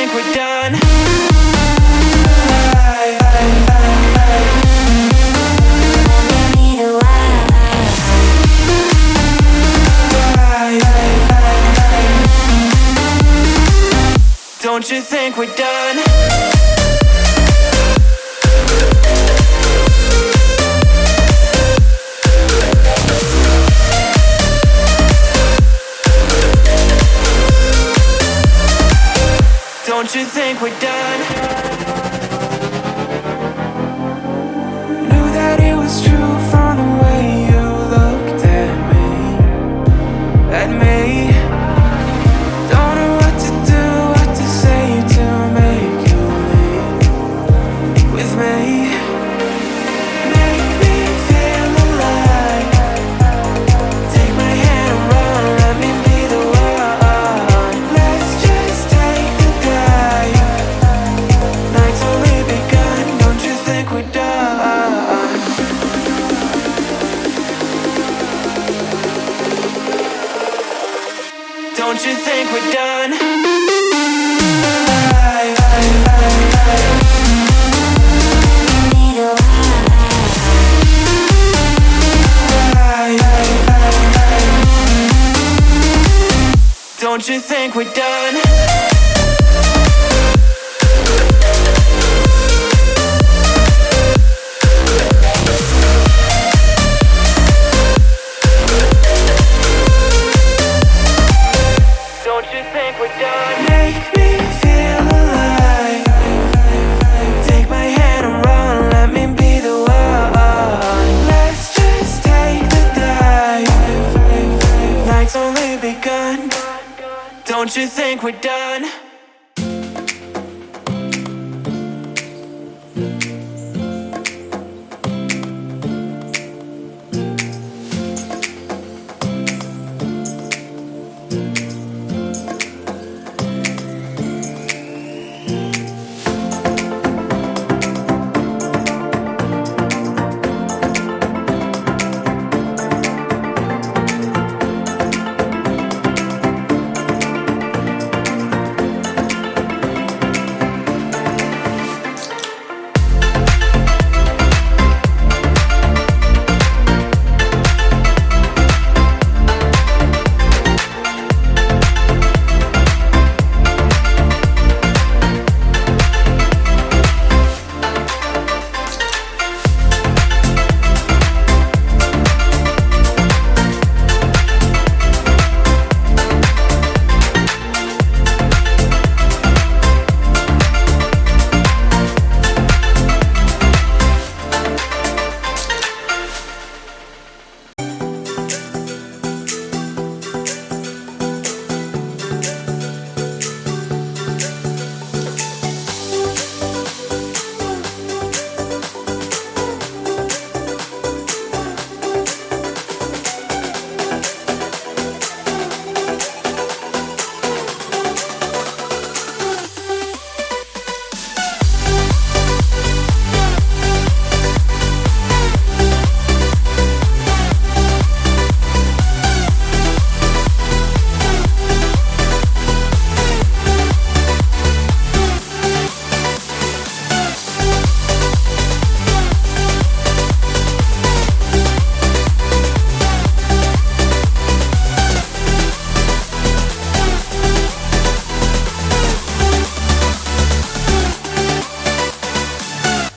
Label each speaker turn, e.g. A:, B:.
A: think we're done? Don't you think we're done? Don't you think we're done? Knew that it was true from the way you looked at me. At me. Don't know what to do, what to say to make you leave with me. Make me feel alive. Take my hand and run, let me be the one. Let's just take the dive. Night's only begun, don't you think we're done? Don't you think we're done? Don't you think we're done? Don't you think we're done? Make me feel alive. Take my hand and run, let me be the one. Let's just take the dive. Night's only begun. Don't you think we're done?